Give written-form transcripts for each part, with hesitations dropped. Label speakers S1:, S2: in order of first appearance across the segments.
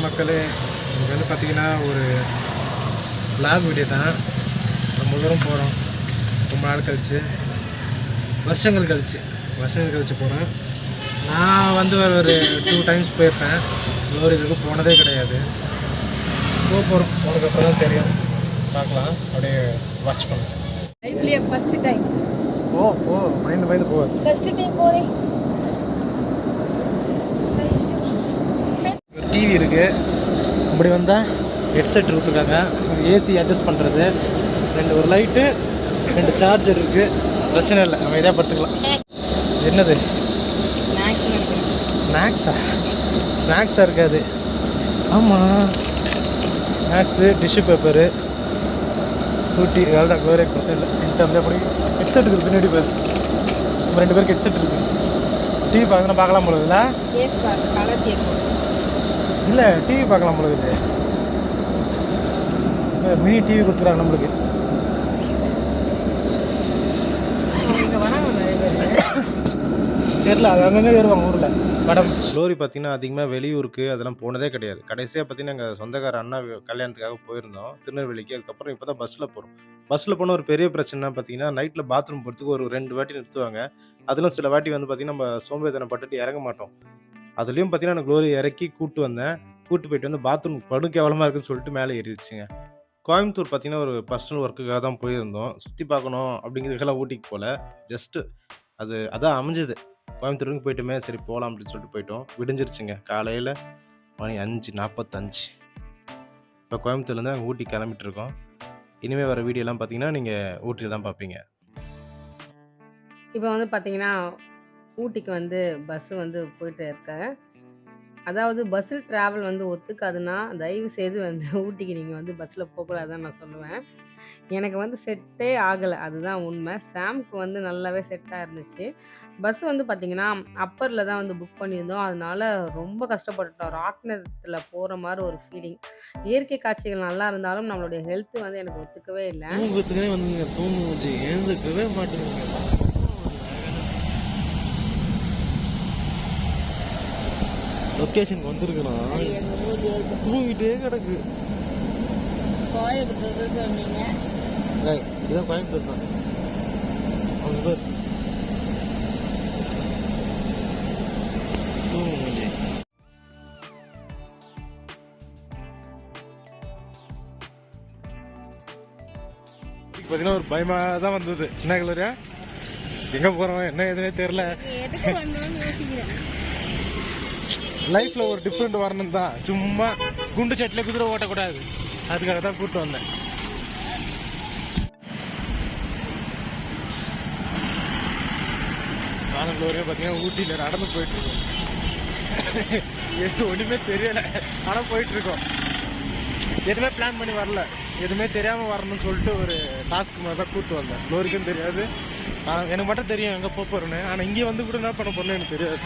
S1: மக்களே, இங்கே வந்து பார்த்திங்கன்னா ஒரு வ்ளாக் வீடியோ தான். ரொம்ப தூரம் போகிறோம், ரொம்ப நாள் கழிச்சு, வருஷங்கள் கழிச்சு போகிறேன். நான் வந்து ஒரு 2 டைம்ஸ் போயிருப்பேன். இதுக்கு போனதே கிடையாது. போகிறோம், போனதுக்கப்புறம் தான் தெரியும். பார்க்கலாம், அப்படியே வாட்ச் பண்ணுங்க.
S2: லைஃப்லயே ஃபர்ஸ்ட் டைம்.
S1: பயந்து போ.
S2: ஃபர்ஸ்ட் டைம் போறேன்.
S1: டிவி இருக்குது, அப்படி வந்தால் ஹெட்செட் கொடுத்துருக்காங்க, ஏசி அட்ஜஸ்ட் பண்ணுறது, ஒரு லைட்டு, 2 சார்ஜர் இருக்குது. பிரச்சனை இல்லை, நம்ம இதாக படுத்துக்கலாம். என்னது ஸ்நாக்ஸாக இருக்காது. ஆமாம், ஸ்நாக்ஸு, டிஷ்யூ பேப்பரு, ஃப்ரூட்டி, இதெல்லாம் தான். வேறு பிரச்சனை இல்லை. இன்டர்ல அப்படி ஹெட்செட் இருக்குது, பின்னாடி போகுது. நம்ம 2 பேருக்கு ஹெட்செட் இருக்குது. டிவி பார்க்கலாம் போல இல்லை? இல்லை, டிவி பார்க்கலாம் போல இருக்குது. மினி டிவி கொடுத்துறாங்க நம்மளுக்கு. தெரியல, அது அங்கங்கே ஏறுவாங்க ஊரில் படம். க்ளோரி பார்த்திங்கன்னா அதிகமாக வெளியூருக்கு அதெல்லாம் போனதே கிடையாது. கடைசியாக பார்த்திங்கன்னா எங்கள் சொந்தக்கார அண்ணா கல்யாணத்துக்காக போயிருந்தோம் திருநெல்வேலிக்கு. அதுக்கப்புறம் இப்போ தான் பஸ்ஸில் போகிறோம். பஸ்ஸில் போன ஒரு பெரிய பிரச்சனை பார்த்திங்கன்னா, நைட்டில் பாத்ரூம் போகிறதுக்கு ஒரு 2 வாட்டி நிறுத்துவாங்க. அதிலும் சில வாட்டி வந்து பார்த்திங்கன்னா நம்ம சோம்பேறித்தனம் பட்டுட்டு இறங்க மாட்டோம். அதுலேயும் பார்த்திங்கன்னா நான் க்ளோரி இறக்கி கூப்பிட்டு வந்தேன். கூப்பிட்டு போயிட்டு வந்து பாத்ரூம் படு கேவலமாக இருக்குன்னு சொல்லிட்டு மேலே ஏறிடுச்சுங்க. கோயம்புத்தூர் பார்த்திங்கன்னா ஒரு பர்சனல் ஒர்க்குக்காக தான் போயிருந்தோம். சுற்றி பார்க்கணும் அப்படிங்கிறதுக்கெல்லாம் ஊட்டிக்கு போகல. ஜஸ்ட்டு அதான் அமைஞ்சது. கோயம்புத்தூருக்கு போயிட்டுமே, சரி போகலாம் அப்படின்னு சொல்லிட்டு போயிட்டோம். விடிஞ்சிருச்சுங்க. காலையில் மணி 5:45. இப்போ கோயம்புத்தூர்லேருந்து நாங்கள் ஊட்டி கிளம்பிட்டுருக்கோம். இனிமேல் வர வீடியோலாம் பார்த்தீங்கன்னா நீங்கள் ஊட்டியில் தான் பார்ப்பீங்க.
S2: இப்போ வந்து பார்த்தீங்கன்னா ஊட்டிக்கு வந்து பஸ்ஸு வந்து போயிட்டு இருக்கேன். அதாவது பஸ்ஸில் ட்ராவல் வந்து ஒத்துக்காதுன்னா தயவு செய்து வந்து ஊட்டிக்கு நீங்கள் வந்து பஸ்ஸில் போகக்கூடாதுன்னு நான் சொல்லுவேன். எனக்கு வந்து செட்டே ஆகலை, அதுதான் உண்மை. சாம்க்கு வந்து நல்லாவே செட்டாக இருந்துச்சு. பஸ் வந்து பார்த்திங்கன்னா அப்பரில் தான் வந்து புக் பண்ணியிருந்தோம். அதனால ரொம்ப கஷ்டப்பட்டுட்டோம். ராட்டினத்தில் போகிற மாதிரி ஒரு ஃபீலிங். இயற்கை காட்சிகள் நல்லா இருந்தாலும் நம்மளுடைய ஹெல்த்து வந்து எனக்கு ஒத்துக்கவே இல்லை.
S1: எழுந்துக்கவே மாட்டேங்குது. லொக்கேஷனுக்கு வந்துருக்கணும், தூங்கிட்டே கிடக்கு.
S2: கோயம்புத்தூர் சொன்னீங்க,
S1: இதான் கோயம்புத்தூர் தான். அவங்க பேர் தூங்குச்சு. பார்த்தீங்கன்னா ஒரு பயமாக தான் வந்தது. என்ன கலரியா, எங்கே போகிறோம் என்ன எதுனே தெரில. லைஃப்பில் ஒரு டிஃப்ரெண்ட் வரணும் தான். சும்மா குண்டு சட்டில் குதிரை ஓட்டக்கூடாது, அதுக்காக தான் கூப்பிட்டு வந்தேன். நானும் க்ளோரியா பார்த்தீங்கன்னா ஊட்டியில் நடந்து போயிட்டுருக்கோம். எது ஒன்றுமே தெரியலை, ஆனால் போயிட்டுருக்கோம். எதுவுமே பிளான் பண்ணி வரல, எதுவுமே தெரியாமல் வரணும்னு சொல்லிட்டு ஒரு டாஸ்க் மாதிரி தான் கூப்பிட்டு வந்தேன். க்ளோரிக்கும் தெரியாது, எனக்கு மட்டும் தெரியும் எங்கே போகிறேன்னு. ஆனால் இங்கே வந்து கூட என்ன பண்ண போகிறேன்னு எனக்கு தெரியாது.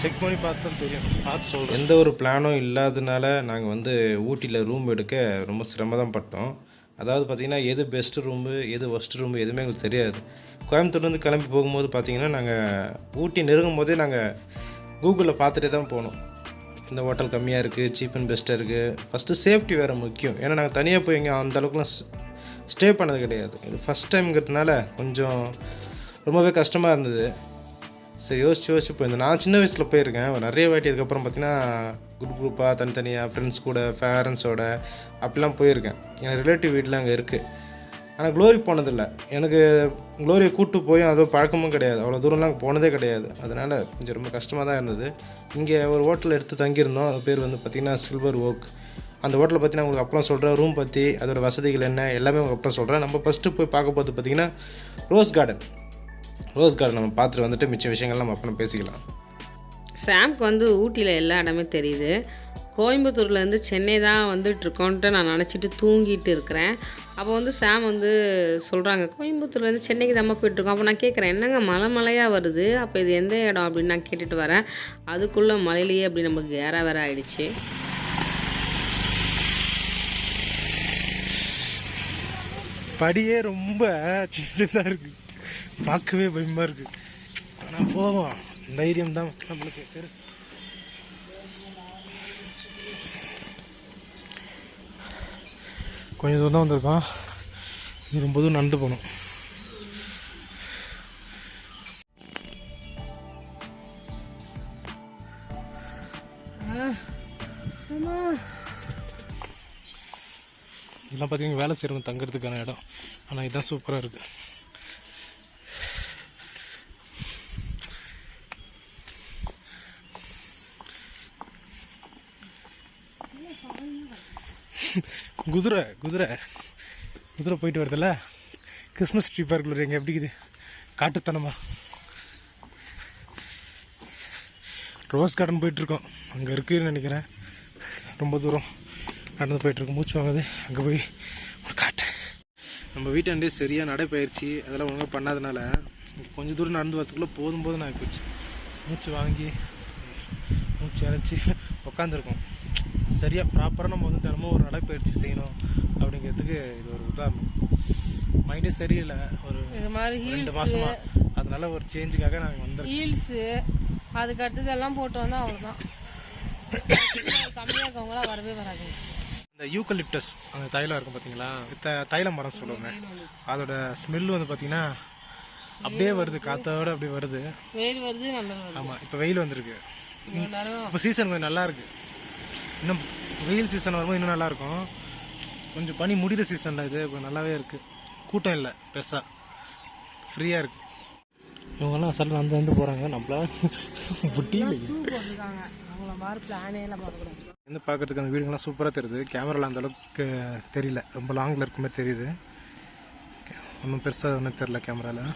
S1: செக் பண்ணி பார்த்தா தெரியும், பார்த்து சொல்கிறேன். எந்த ஒரு பிளானும் இல்லாததுனால நாங்கள் வந்து ஊட்டியில் ரூம் எடுக்க ரொம்ப சிரமம் பட்டோம். அதாவது பார்த்திங்கன்னா எது பெஸ்ட்டு ரூமு எது ஒஸ்ட்டு ரூமு எதுவுமே எங்களுக்கு தெரியாது. கோயம்புத்தூர்லேருந்து கிளம்பி போகும்போது பார்த்திங்கன்னா நாங்கள் ஊட்டி நெருங்கும் போதே நாங்கள் கூகுளில் பார்த்துட்டே தான் போனோம். இந்த ஹோட்டல் கம்மியாக இருக்குது, சீப் அண்ட் பெஸ்ட்டாக இருக்குது. ஃபஸ்ட்டு சேஃப்டி வேறு முக்கியம். ஏன்னா நாங்கள் தனியாக போய் இங்கே அந்தளவுக்குலாம் ஸ்டே பண்ணது கிடையாது. இது ஃபஸ்ட் டைம்ங்கிறதுனால கொஞ்சம் ரொம்பவே கஷ்டமாக இருந்தது. சரி யோசிச்சு போயிருந்தேன். நான் சின்ன வயசில் போயிருக்கேன் நிறைய வாட்டி. அதுக்கப்புறம் பார்த்திங்கன்னா குரூப்பாக தனித்தனியாக ஃப்ரெண்ட்ஸ் கூட பேரண்ட்ஸோட அப்படிலாம் போயிருக்கேன். என் ரிலேட்டிவ் வீட்டில் அங்கே இருக்குது. ஆனால் க்ளோரி போனதில்லை. எனக்கு க்ளோரியை கூப்பிட்டு போயும் அதுவும் பழக்கமும் கிடையாது, அவ்வளோ தூரம்லாம் போனதே கிடையாது. அதனால் கொஞ்சம் ரொம்ப கஷ்டமாக தான் இருந்தது. இங்கே ஒரு ஹோட்டல் எடுத்து தங்கியிருந்தோம். அது பேர் வந்து பார்த்திங்கன்னா சில்வர் ஓக். அந்த ஹோட்டலை பற்றி நான் உங்களுக்கு அப்புறம் சொல்கிறேன். ரூம் பற்றி அதோட வசதிகள் என்ன எல்லாமே உங்களுக்கு அப்புறம் சொல்கிறேன். நம்ம ஃபஸ்ட்டு போய் பார்க்க போது பார்த்திங்கன்னா ரோஸ் கார்டன் நம்ம பார்த்துட்டு வந்துட்டு மிச்ச விஷயங்கள்லாம் நம்ம அப்புறம் பேசிக்கலாம்.
S2: சாம்க்கு வந்து ஊட்டியில் எல்லா இடமே தெரியுது. கோயம்புத்தூர்லேருந்து சென்னை தான் வந்துட்டுருக்கோன்ட்டு நான் நினச்சிட்டு தூங்கிட்டு இருக்கிறேன். அப்போ வந்து சாம் வந்து சொல்கிறாங்க, கோயம்புத்தூர்லேருந்து சென்னைக்கு தான் போயிட்டுருக்கோம். அப்போ நான் கேட்குறேன், என்னங்க மலையாக வருது, அப்போ இது எந்த இடம் அப்படின்னு நான் கேட்டுட்டு வரேன். அதுக்குள்ளே மலையிலேயே அப்படி நமக்கு வேற ஆகிடுச்சு.
S1: படியே ரொம்ப சின்னதாக இருக்குது, பார்க்கவே பயமாக இருக்குது. ஆனால் போவோம், தைரியம் தான் நம்மளுக்கு பெருசு. கொஞ்சம் தூரம் தான் வந்திருக்கோம். இது ரொம்ப தூரம் நடந்து போகணும். இதெல்லாம் பார்த்தீங்கன்னா வேலை செய்கிறவங்க தங்குறதுக்கான இடம். ஆனால் இதுதான் சூப்பராக இருக்குது. குதிரை குதிரை குதிரை போயிட்டு வருதுல்ல. கிறிஸ்மஸ் ட்ரீ பார்க்குள்ள எங்கே எப்படி இருக்குது காட்டுத்தனமா. ரோஸ் கார்டன் போயிட்டுருக்கோம். அங்கே இருக்குதுன்னு நினைக்கிறேன். ரொம்ப தூரம் நடந்து போயிட்டுருக்கோம். மூச்சு வாங்குது. அங்கே போய் காட்டேன். நம்ம வீட்டாண்டே சரியாக நடைப்பயிற்சி அதெல்லாம் ஒழுங்காக பண்ணாதனால கொஞ்சம் தூரம் நடந்து வரதுக்குள்ளே போதும் போதும் நான் போச்சு. மூச்சு வாங்கி மூச்சு இறைச்சி உட்காந்துருக்கோம். சரியாக ப்ராப்பராக நம்ம வந்து தினமும் ஒரு நடைப்பயிற்சி செய்யணும் அப்படிங்கிறதுக்கு இது ஒரு உதாரணம். மைண்டே சரியில்லை ஒரு 2 மாதமா. அதனால ஒரு சேஞ்சுக்காக நாங்கள் வந்து
S2: ஹீல்ஸு அதுக்கு அடுத்ததெல்லாம் போட்டு வந்தால் அவ்வளோதான். கம்மியாக இருக்கவங்களாம் வரவே வராது.
S1: இந்த யூக்கலிப்டஸ் அந்த தைலம் இருக்கும் பார்த்தீங்களா, தைல மரம் சொல்லுவாங்க. அதோட ஸ்மெல் வந்து பார்த்தீங்கன்னா அப்படியே வருது, காற்றோட அப்படியே வருது.
S2: வெயில் வருது, நல்லா.
S1: ஆமாம், இப்போ வெயில் வந்திருக்கு. இப்போ சீசன் கொஞ்சம் நல்லா இருக்கு. இன்னும் வெயில் சீசன் வரும்போது இன்னும் நல்லா இருக்கும். கொஞ்சம் பனி முடிகிற சீசனில் இது கொஞ்சம் நல்லாவே இருக்குது. கூட்டம் இல்லை, பெருசாக ஃப்ரீயாக இருக்குது. இவங்கெல்லாம் சடல் வந்து போகிறாங்க. நம்மளா புட்டியில் வந்து பார்க்குறதுக்கு அந்த வீடுங்கள்லாம் சூப்பராக தெரியுது. கேமராவில் அந்த அளவுக்கு தெரியல, ரொம்ப லாங்கில் இருக்குமே தெரியுது. ஒன்றும் பெருசாக ஒன்றும் தெரில கேமராவில்,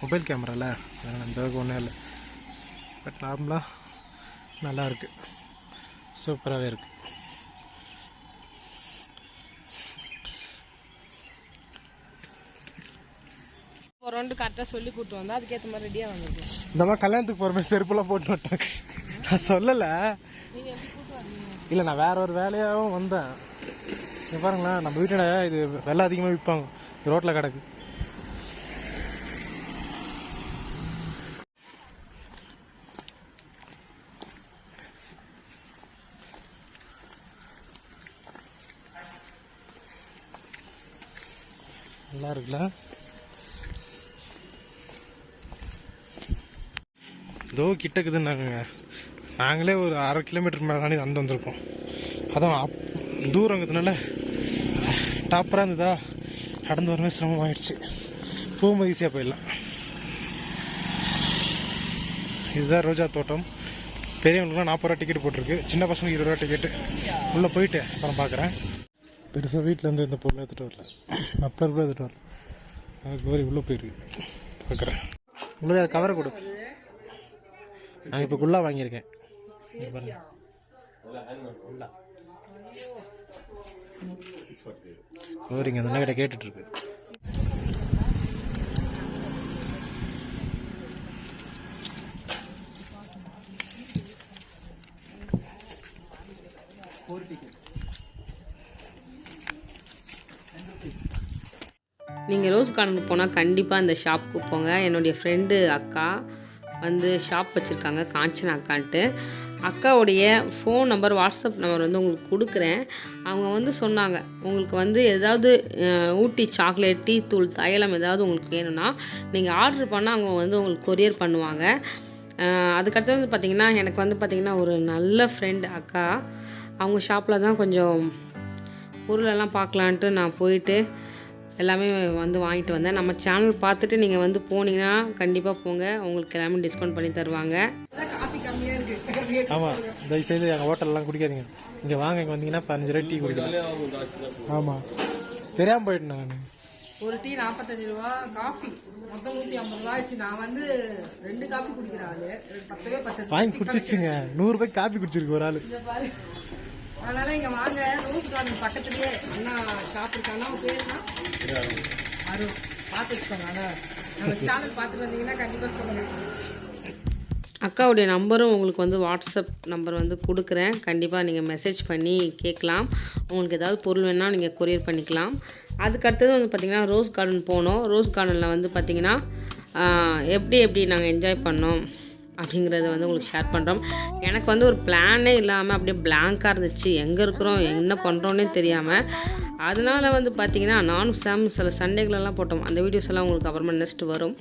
S1: மொபைல் கேமராவில் அதனால் அந்த அளவுக்கு ஒன்றும் இல்லை. பட் நார்மலாக நல்லா இருக்குது, சூப்பராகவே இருக்குது.
S2: ஒரு ரெண்டு கரெக்டாக சொல்லி கூப்பிட்டு வந்தா அதுக்கேற்ற மாதிரி ரெடியாக வந்துருக்கேன்.
S1: இந்த மாதிரி கல்யாணத்துக்கு போகிற மாதிரி செருப்புலாம் போட்டு விட்டேன். நான் சொல்லலை.
S2: நீங்கள் எப்படி கூப்பிட்டு வரீங்க?
S1: இல்லை, நான் வேற ஒரு வேலையாகவும் வந்தேன். இங்கே பாருங்களேன், நம்ம வீட்டோட இது வெள்ளை அதிகமாக விற்பாங்க, ரோட்டில் கிடக்கு. நல்லா இருக்குல்ல. இதோ கிட்டக்குதுன்னாங்க. நாங்களே ஒரு 1/2 கிலோமீட்டர் மேலே தாண்டி நடந்து வந்திருக்கோம். அதான் தூரங்கிறதுனால டாப்பராக இருந்ததா, நடந்து வரவே சிரமமாயிடுச்சு. போகும்போது ஈஸியாக போயிடலாம். இதுதான் ரோஜா தோட்டம். பெரியவங்களுக்குலாம் 40 ரூபா டிக்கெட் போட்டிருக்கு, சின்ன பசங்க 20 ரூபா டிக்கெட்டு. உள்ளே போயிட்டு அப்புறம் பார்க்குறேன். பெருசாக வீட்டிலேருந்து இந்த பொருளை எடுத்துகிட்டு வரல, மப்ளர் கூட எடுத்துகிட்டு வரல. அதுக்கு ஒரு உள்ளே போயிருக்கு பார்க்குறேன். உள்ளே கவரை கொடு. நான் இப்போ குள்ளா வாங்கியிருக்கேன். ஓரிங்க அந்த கிட்ட கேட்டுட்டு இருக்கு.
S2: நீங்கள் ரோஸ் கார்டனுக்கு போனால் கண்டிப்பாக இந்த ஷாப்புக்கு போங்க. என்னுடைய ஃப்ரெண்டு அக்கா வந்து ஷாப் வச்சுருக்காங்க, காஞ்சனா அக்கான்ட்டு. அக்காவுடைய ஃபோன் நம்பர், வாட்ஸ்அப் நம்பர் வந்து உங்களுக்கு கொடுக்குறேன். அவங்க வந்து சொன்னாங்க, உங்களுக்கு வந்து ஏதாவது ஊட்டி சாக்லேட், டீ தூள், தைலம் ஏதாவது உங்களுக்கு வேணும்னா நீங்கள் ஆர்டர் பண்ணால் அவங்க வந்து உங்களுக்கு கொரியர் பண்ணுவாங்க. அதுக்கடுத்து வந்து பார்த்திங்கன்னா, எனக்கு வந்து பார்த்திங்கன்னா ஒரு நல்ல ஃப்ரெண்டு அக்கா, அவங்க ஷாப்பில் தான் கொஞ்சம் பொருளெல்லாம் பார்க்கலான்ட்டு நான் போயிட்டு எல்லாமே வந்து வாங்கிட்டு வந்தேன். நம்ம சேனல் பார்த்துட்டு நீங்கள் வந்து போனீங்கன்னா கண்டிப்பாக போங்க, உங்களுக்கு எல்லாமே டிஸ்கவுண்ட் பண்ணி தருவாங்க. காஃபி கம்மியாக இருக்குது.
S1: ஆமாம், தயவுசெய்து எங்கள் ஹோட்டல்லாம் குடிக்காதீங்க. இங்கே வாங்க, இங்கே வந்தீங்கன்னா 15 ரூபா டீ குடிக்கலாம். ஆமாம், தெரியாமல் போயிட்டேன் நான்.
S2: ஒரு டீ 45 ரூபா, காஃபி மொத்தம் 150 ரூபா ஆச்சு. நான் வந்து 2 காஃபி குடிக்கிறேன். ஆளு 10
S1: வாங்கி குடிச்சிருச்சுங்க. 100 ரூபாய்க்கு காஃபி குடிச்சிருக்கு ஒரு ஆள்.
S2: அதனால இங்கே வாங்க, ரோஸ் கார்டன் பக்கத்துலேயே அண்ணா ஷாப் இருக்காங்க. அவங்க பேருனா அருண், பார்த்து வச்சுக்கோங்க. அதான் நம்ம சேனல் பார்த்துட்டு வந்தீங்கன்னா கண்டிப்பாக சொல்லுங்கள். அக்காவுடைய நம்பரும் உங்களுக்கு வந்து வாட்ஸ்அப் நம்பர் வந்து கொடுக்குறேன். கண்டிப்பாக நீங்கள் மெசேஜ் பண்ணி கேட்கலாம். உங்களுக்கு ஏதாவது பொருள் வேணால் நீங்கள் கொரியர் பண்ணிக்கலாம். அதுக்கடுத்தது வந்து பார்த்திங்கன்னா ரோஸ் கார்டன் போனோம். ரோஸ் கார்டனில் வந்து பார்த்திங்கன்னா எப்படி நாங்கள் என்ஜாய் பண்ணோம் அப்படிங்கிறத வந்து உங்களுக்கு ஷேர் பண்ணுறோம். எனக்கு வந்து ஒரு பிளானே இல்லாமல் அப்படியே பிளாங்காக இருந்துச்சு. எங்கே இருக்கிறோம், என்ன பண்ணுறோன்னே தெரியாமல் அதனால வந்து பார்த்தீங்கன்னா, நானும் சாமும் சில சண்டைகளெல்லாம் போட்டோம். அந்த வீடியோஸ் எல்லாம் உங்களுக்கு அப்புறமா நெக்ஸ்ட் வரும்.